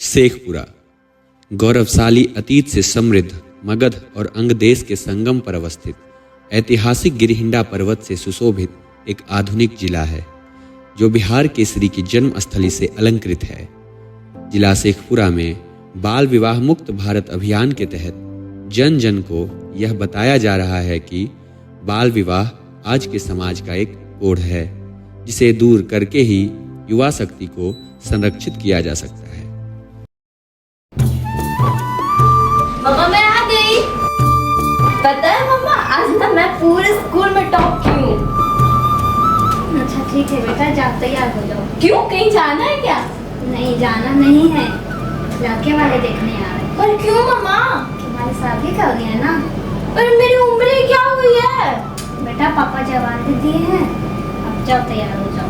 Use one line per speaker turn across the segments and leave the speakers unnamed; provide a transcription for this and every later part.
शेखपुरा गौरवशाली अतीत से समृद्ध मगध और अंग देश के संगम पर अवस्थित ऐतिहासिक गिरिहिंडा पर्वत से सुशोभित एक आधुनिक जिला है जो बिहार केसरी की जन्म स्थली से अलंकृत है। जिला शेखपुरा में बाल विवाह मुक्त भारत अभियान के तहत जन जन को यह बताया जा रहा है कि बाल विवाह आज के समाज का एक कोढ़ है जिसे दूर करके ही युवा शक्ति को संरक्षित किया जा सकता है।
मम्मा मैं आ गई। पता है मम्मा आज ना मैं पूरे स्कूल में टॉप की हूँ।
अच्छा ठीक है बेटा, जाओ तैयार हो जाओ।
क्यों, कहीं जाना है क्या?
नहीं जाना नहीं है, लड़के वाले देखने आ रहे हैं।
पर क्यों मम्मा?
तुम्हारी शादी कर दी है ना।
पर मेरी उम्र क्या हुई है?
बेटा पापा जवाब दिए हैं, अब जाओ तैयार हो जाओ।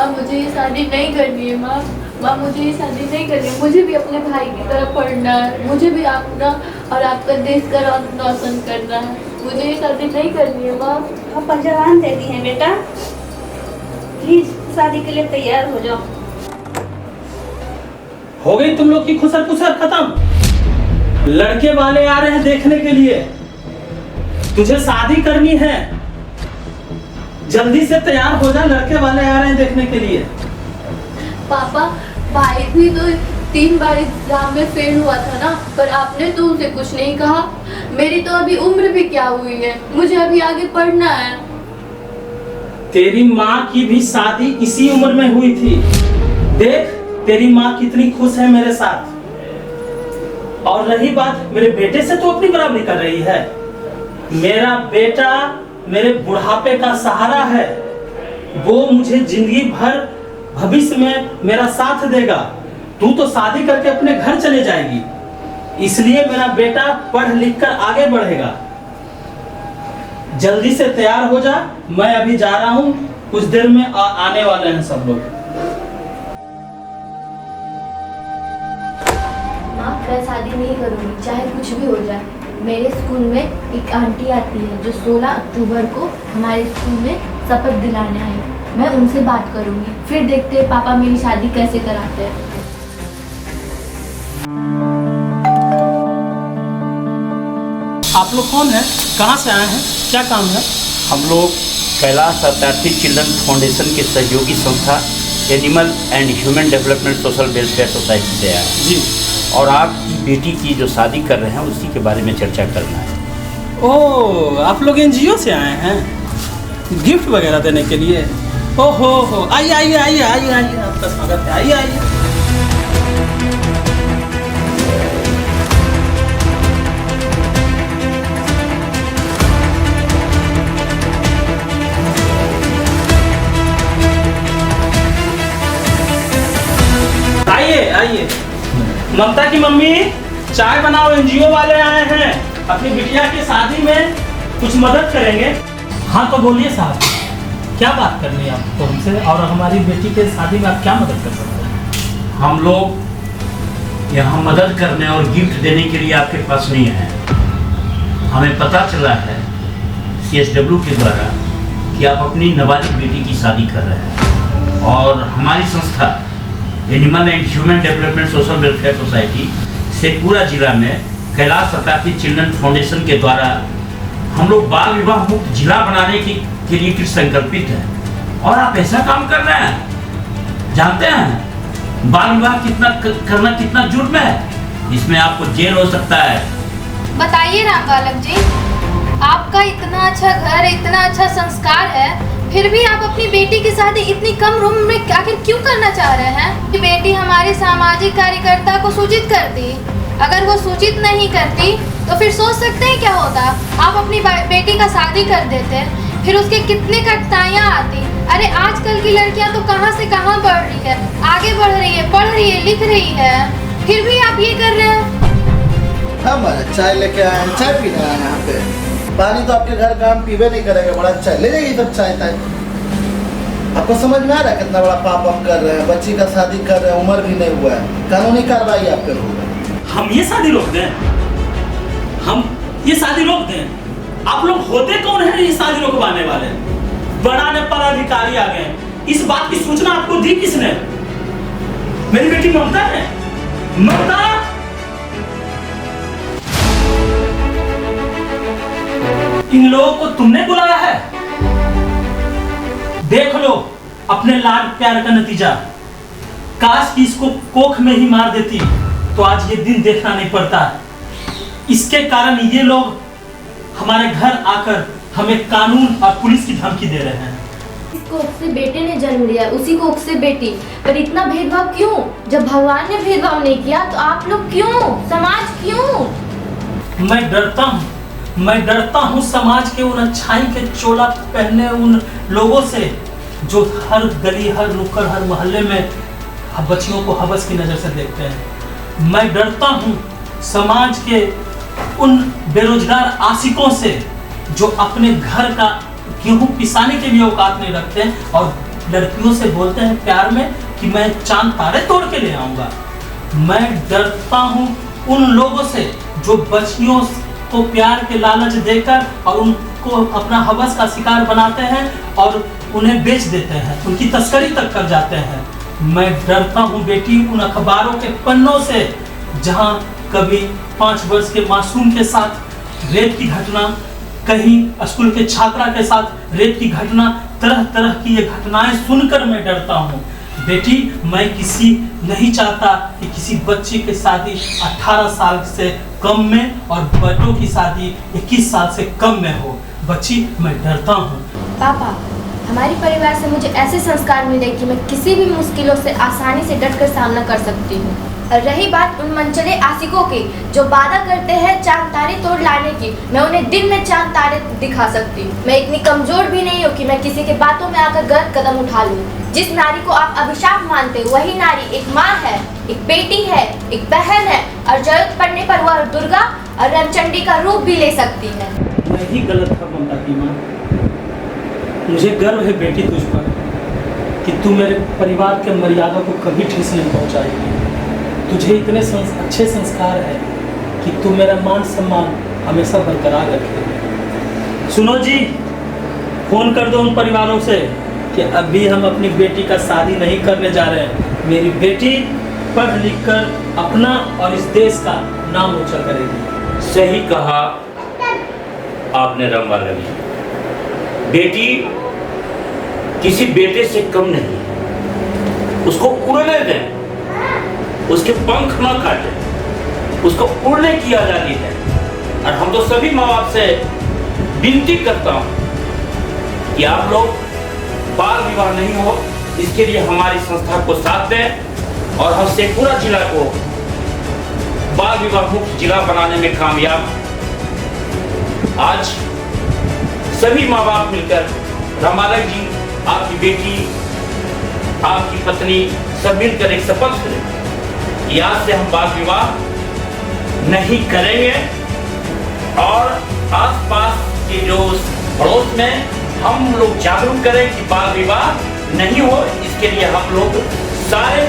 मुझे ये शादी नहीं करनी है माँ मुझे ये शादी नहीं करनी है। मुझे भी अपने भाई की तरह पढ़ना है, मुझे भी अपना और आपका देश का रोशन करना है। मुझे ये शादी नहीं करनी है माँ।
पापा जवान दे दी है बेटा, प्लीज शादी के लिए तैयार हो जाओ।
हो गई तुम लोग की खुसर पुसर खत्म। लड़के वाले आ रहे हैं देखने के लिए, तुझे शादी करनी है, जल्दी से तैयार हो जा, लड़के वाले आ रहे हैं देखने के लिए।
पापा भाई भी तो 3 बार एग्जाम में फेल हुआ था ना, पर आपने तो उसे कुछ नहीं कहा। मेरी तो अभी उम्र भी क्या हुई है, मुझे अभी आगे पढ़ना है।
तेरी माँ की भी शादी इसी उम्र में हुई थी। देख तेरी माँ कितनी खुश है मेरे साथ। और रही बात मेरे बेटे से, तो अपनी बराबरी कर रही है। मेरा बेटा मेरे बुढ़ापे का सहारा है, वो मुझे जिंदगी भर भविष्य में मेरा साथ देगा। तू तो शादी करके अपने घर चले जाएगी, इसलिए मेरा बेटा पढ़ लिख कर आगे बढ़ेगा। जल्दी से तैयार हो जा, मैं अभी जा रहा हूँ, कुछ देर में आने वाले हैं सब लोग।
माँ मैं शादी नहीं करूँगी, चाहे कुछ भी हो जाए। मेरे स्कूल में एक आंटी आती है जो 16 अक्टूबर को हमारे स्कूल में शपथ दिलाने आई। मैं उनसे बात करूंगी, फिर देखते हैं पापा मेरी शादी कैसे कराते हैं।
आप लोग कौन हैं? कहाँ से आए हैं? क्या काम है?
हम लोग कैलाश अत्यार्थी चिल्ड्रन फाउंडेशन के सहयोगी संस्था animal and human development social welfare society से आए हैं
जी।
और आपकी बेटी की जो शादी कर रहे हैं उसी के बारे में चर्चा करना है।
ओह, आप लोग एनजीओ से आए हैं गिफ्ट वगैरह देने के लिए? ओहो हो, आइए आइए आइए आइए आइए, आपका स्वागत है, आइए आइए। आइए आइए। ममता की मम्मी चाय बनाओ, एनजीओ वाले आए हैं, अपनी बिटिया की शादी में कुछ मदद करेंगे। हाँ तो बोलिए साहब, क्या बात करनी है आपको हमसे, और हमारी बेटी के शादी में आप क्या मदद कर सकते हैं?
हम लोग यहाँ मदद करने और गिफ्ट देने के लिए आपके पास नहीं है। हमें पता चला है CSW के द्वारा कि आप अपनी नाबालिग बेटी की शादी कर रहे हैं, और हमारी संस्था animal and human development social welfare society Sheikhpura जिला में कैलाश अत्यार्थी चिल्ड्रन फाउंडेशन के द्वारा हम लोग बाल विवाह मुक्त जिला बनाने के लिए कृत संकल्पित है। और आप ऐसा काम कर रहे हैं, जानते हैं बाल विवाह करना कितना जुर्म है, इसमें आपको जेल हो सकता है।
बताइए राम बालक जी, आपका इतना अच्छा घर, इतना अच्छा संस्कार है, फिर भी आप अपनी बेटी की शादी इतनी कम उम्र में आखिर क्यों करना चाह रहे हैं? कि बेटी हमारे सामाजिक कार्यकर्ता को सूचित करती, अगर वो सूचित नहीं करती तो फिर सोच सकते हैं क्या होता। आप अपनी बेटी का शादी कर देते, फिर उसके कितने कठिनाइयाँ आती। अरे आजकल की लड़कियां तो कहाँ से कहाँ बढ़ रही है, आगे बढ़ रही है, पढ़ रही है, लिख रही है, फिर भी आप ये कर रहे हैं।
चाय लेके आए हैं, चाय पीना है यहाँ पे। पानी तो आपके घर का हम पीवे नहीं करेंगे, बड़ा अच्छा है, ले जाइए सब चाय ताय। आपको समझ में आ रहा है कितना बड़ा पाप हम कर रहे हैं? बच्ची का शादी कर रहे हैं, उम्र भी नहीं हुआ है, कानूनी कार्रवाई आप पे होगा।
हम ये शादी रोक दें? हम ये शादी रोक दें? आप लोग होते कौन है ये शादी रोकवाने वाले? बड़ा ने पदाधिकारी आ गए, इस बात की सूचना आपको दी किसने? मेरी बेटी ममता ने। ममता, इन लोगों को तुमने बुलाया है? देख लो अपने लाड प्यार का नतीजा। काश कि इसको कोख में ही मार देती तो आज ये दिन देखना नहीं पड़ता। इसके कारण ये लोग हमारे घर आकर हमें कानून और पुलिस की धमकी दे रहे हैं।
इस कोख से बेटे ने जन्म लिया, उसी कोख से बेटी, पर इतना भेदभाव क्यों? जब भगवान ने भेदभाव नहीं किया तो आप लोग क्यों? समाज क्यों?
मैं डरता हूँ समाज के उन अच्छाई के चोला पहने उन लोगों से जो हर गली, हर नुक्कड़, हर मोहल्ले में बच्चियों को हवस की नज़र से देखते हैं। मैं डरता हूँ समाज के उन बेरोजगार आशिकों से जो अपने घर का गेहूं पिसाने के भी औकात नहीं रखते हैं और लड़कियों से बोलते हैं प्यार में कि मैं चांद तारे तोड़ के ले आऊँगा। मैं डरता हूँ उन लोगों से जो बच्चियों को प्यार के लालच देकर और उनको अपना हवस का शिकार बनाते हैं और उन्हें बेच देते हैं, उनकी तस्करी तक कर जाते हैं। मैं डरता हूँ बेटी उन अखबारों के पन्नों से जहाँ कभी 5 वर्ष के मासूम के साथ रेप की घटना, कहीं स्कूल के छात्रा के साथ रेप की घटना, तरह तरह की ये घटनाएं सुनकर मैं डरता हूँ। बेटी, मैं नहीं चाहता कि किसी बच्ची की शादी 18 साल से कम में और बच्चों की शादी 21 साल से कम में हो। बच्ची, मैं डरता हूँ।
पापा, हमारे परिवार से मुझे ऐसे संस्कार मिले कि मैं किसी भी मुश्किलों से आसानी से डटकर सामना कर सकती हूँ। और रही बात उन मनचले आशिकों की जो वादा करते हैं चांद तारे तोड़ लाने की, मैं उन्हें दिन में चांद तारे दिखा सकती हूँ। मैं इतनी कमजोर भी नहीं हूँ कि मैं किसी के बातों में आकर गलत कदम उठा लूँ। जिस नारी को आप अभिशाप मानते हो वही नारी एक माँ है, एक बेटी है, एक बहन है और जरूरत पड़ने पर वह दुर्गा और रमचंडी का रूप भी ले सकती है।
मैं ही गलत था ममता की माँ। मुझे गर्व है बेटी तुझ पर कि तू मेरे परिवार के मर्यादा को कभी ठेस नहीं पहुँचाएगी। तुझे इतने अच्छे संस्कार है कि तू मेरा मान सम्मान हमेशा बरकरार रखे। सुनो जी, फोन कर दो उन परिवारों से कि अभी हम अपनी बेटी का शादी नहीं करने जा रहे हैं। मेरी बेटी पढ़ लिख कर अपना और इस देश का नाम ऊंचा करेगी।
सही कहा आपने रंबा लगी। बेटी किसी बेटे से कम नहीं, उसको उड़ने दें, उसके पंख न काटे, उसको उड़ने की आज़ादी है। और हम तो सभी माँ बाप से विनती करता हूँ कि आप लोग बाल विवाह नहीं हो, इसके लिए हमारी संस्था को साथ दें और हम शेखपुरा जिला को बाल विवाह मुक्त जिला बनाने में कामयाब। आज सभी माँ बाप मिलकर रामालय जी, आपकी बेटी, आपकी पत्नी सब मिलकर एक शपथ करें कि आज से हम बाल विवाह नहीं करेंगे और आसपास के जो पड़ोस में हम लोग जागरूक करें कि बाल विवाह नहीं हो। इसके लिए हम लोग सारे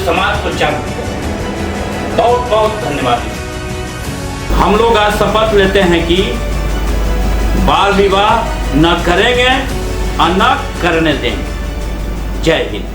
समाज को जागरूक करें। बहुत बहुत धन्यवाद। हम लोग आज शपथ लेते हैं कि बाल विवाह न करेंगे और न करने देंगे। जय हिंद।